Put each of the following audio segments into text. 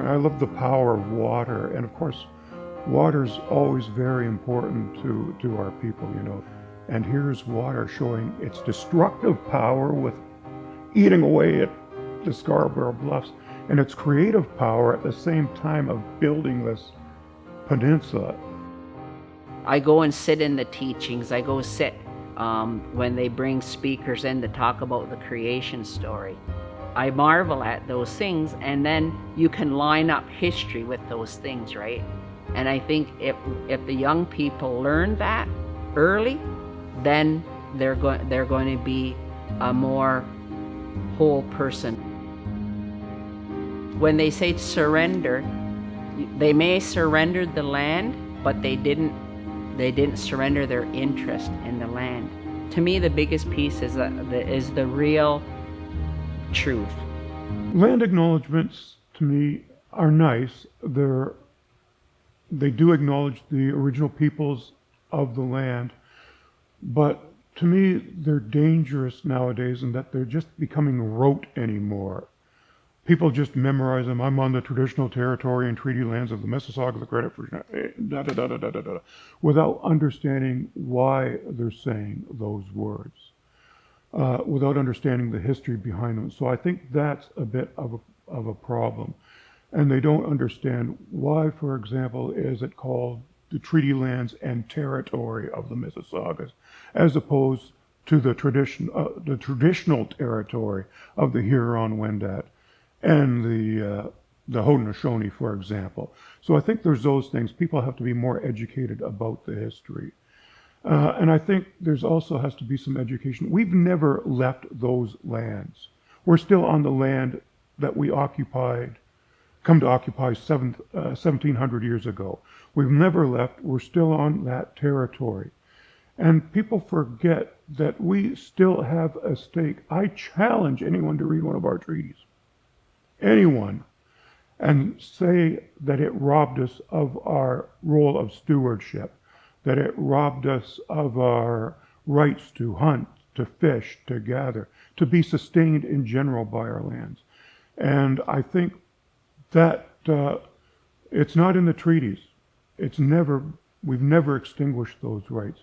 I love the power of water, and of course, water's always very important to our people, you know. And here's water showing its destructive power with eating away at the Scarborough Bluffs, and its creative power at the same time of building this peninsula. I go and sit in the teachings. I go sit when they bring speakers in to talk about the creation story. I marvel at those things, and then you can line up history with those things, right? And I think if the young people learn that early, then they're going to be a more whole person. When they say surrender, they may surrender the land, but they didn't surrender their interest in the land. To me, the biggest piece is the real truth. Land acknowledgements, to me, are nice. They do acknowledge the original peoples of the land, but to me, they're dangerous nowadays in that they're just becoming rote anymore. People just memorize them. I'm on the traditional territory and treaty lands of the Mississaugas, the credit for without understanding why they're saying those words, without understanding the history behind them. So I think that's a bit of a problem. And they don't understand why, for example, is it called the treaty lands and territory of the Mississaugas, as opposed to the traditional territory of the Huron-Wendat and the Haudenosaunee, for example. So I think there's those things. People have to be more educated about the history. And I think there's also has to be some education. We've never left those lands. We're still on the land that we come to occupy 1,700 years ago. We've never left. We're still on that territory. And people forget that we still have a stake. I challenge anyone to read one of our treaties, anyone, and say that it robbed us of our role of stewardship, that it robbed us of our rights to hunt, to fish, to gather, to be sustained in general by our lands. And I think that it's not in the treaties. We've never extinguished those rights.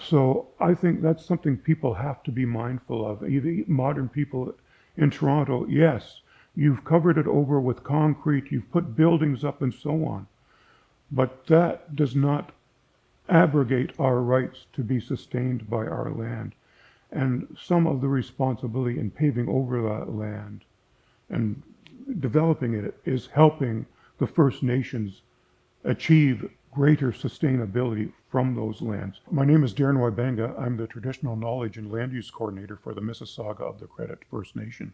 So I think that's something people have to be mindful of. Even modern people in Toronto, yes, you've covered it over with concrete, you've put buildings up and so on. But that does not abrogate our rights to be sustained by our land. And some of the responsibility in paving over that land and developing it is helping the First Nations achieve greater sustainability from those lands. My name is Darin Wybenga. I'm the Traditional Knowledge and Land Use Coordinator for the Mississauga of the Credit First Nation.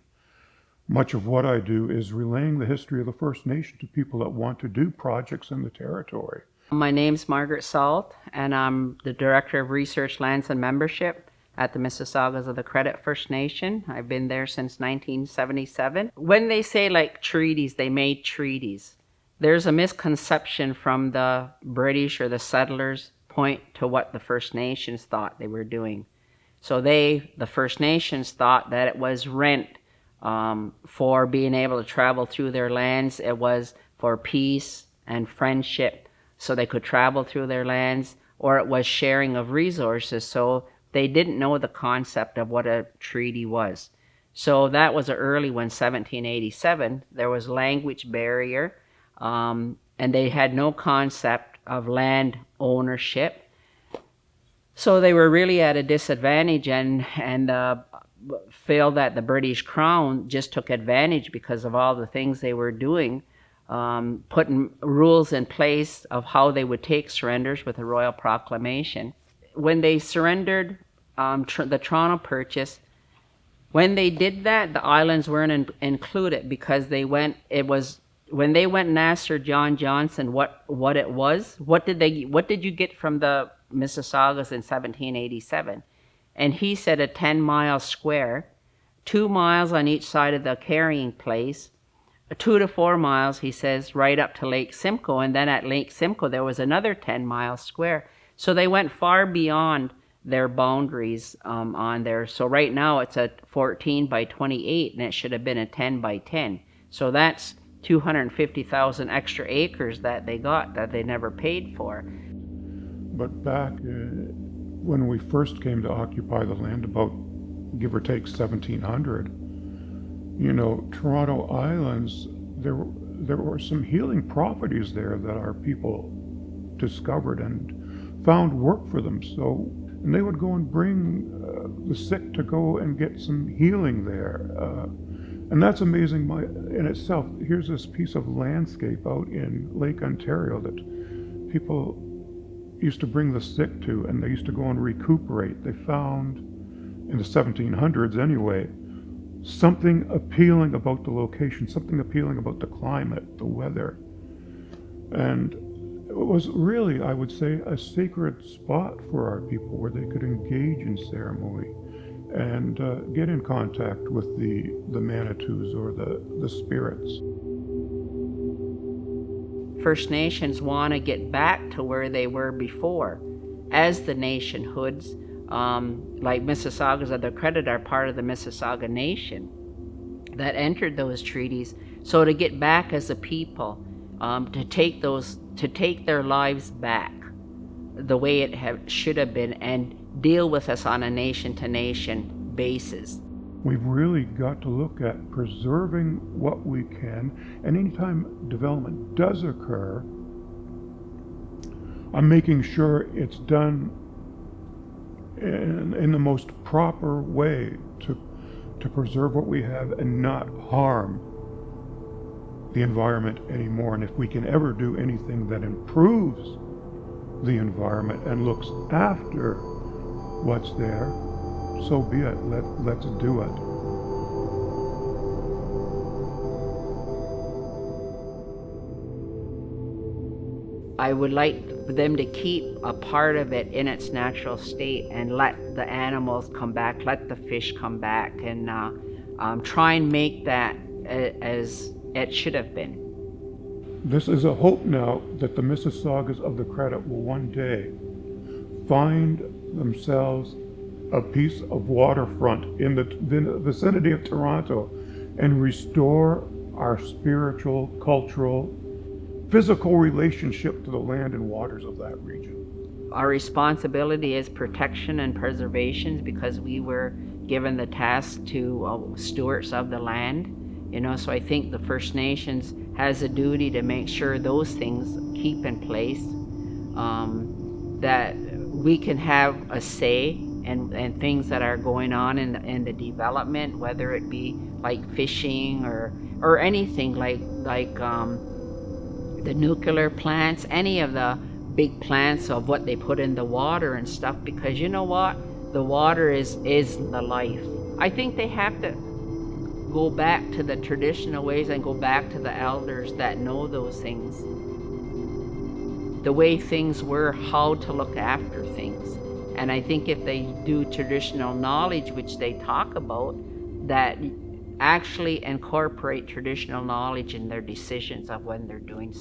Much of what I do is relaying the history of the First Nation to people that want to do projects in the territory. My name's Margaret Salt, and I'm the Director of Research, Lands and Membership at the Mississaugas of the Credit First Nation. I've been there since 1977. When they say like treaties, they made treaties. There's a misconception from the British or the settlers point to what the First Nations thought they were doing. So the First Nations thought that it was rent for being able to travel through their lands. It was for peace and friendship, so they could travel through their lands, or it was sharing of resources. So they didn't know the concept of what a treaty was. So that was an early one, 1787. There was language barrier, and they had no concept of land ownership. So they were really at a disadvantage, and feel that the British Crown just took advantage because of all the things they were doing, putting rules in place of how they would take surrenders with a royal proclamation. When they surrendered the Toronto Purchase, when they did that, the islands weren't included because when they went and asked Sir John Johnson what it was, what did you get from the Mississaugas in 1787? And he said a 10-mile square, 2 miles on each side of the carrying place, 2 to 4 miles, he says, right up to Lake Simcoe. And then at Lake Simcoe, there was another 10-mile square. So they went far beyond their boundaries on there. So right now it's a 14 by 28, and it should have been a 10 by 10. So that's 250,000 extra acres that they got that they never paid for. But back when we first came to occupy the land, about give or take 1700, you know, Tkaronto Islands, there were some healing properties there that our people discovered and found work for them. So, and they would go and bring the sick to go and get some healing there. And that's amazing in itself. Here's this piece of landscape out in Lake Ontario that people used to bring the sick to, and they used to go and recuperate. They found, in the 1700s anyway, something appealing about the location, something appealing about the climate, the weather. And it was really, I would say, a sacred spot for our people where they could engage in ceremony and get in contact with the Manitous or the spirits. First Nations want to get back to where they were before as the nationhoods. Like Mississaugas of the Credit are part of the Mississauga Nation that entered those treaties. So to get back as a people, to take their lives back the way it should have been and deal with us on a nation-to-nation basis. We've really got to look at preserving what we can, and anytime development does occur, I'm making sure it's done in the most proper way to preserve what we have and not harm the environment anymore. And if we can ever do anything that improves the environment and looks after what's there, so be it. Let's do it. I would like them to keep a part of it in its natural state and let the animals come back, let the fish come back, and try and make that as it should have been. This is a hope now that the Mississaugas of the Credit will one day find themselves a piece of waterfront in the vicinity of Toronto and restore our spiritual, cultural, physical relationship to the land and waters of that region. Our responsibility is protection and preservation because we were given the task to stewards of the land. You know, so I think the First Nations has a duty to make sure those things keep in place, that we can have a say in things that are going on in the development, whether it be like fishing or anything like the nuclear plants, any of the big plants of what they put in the water and stuff, because you know what? The water is the life. I think they have to go back to the traditional ways and go back to the elders that know those things. The way things were, how to look after things. And I think if they do traditional knowledge, which they talk about, that actually incorporate traditional knowledge in their decisions of when they're doing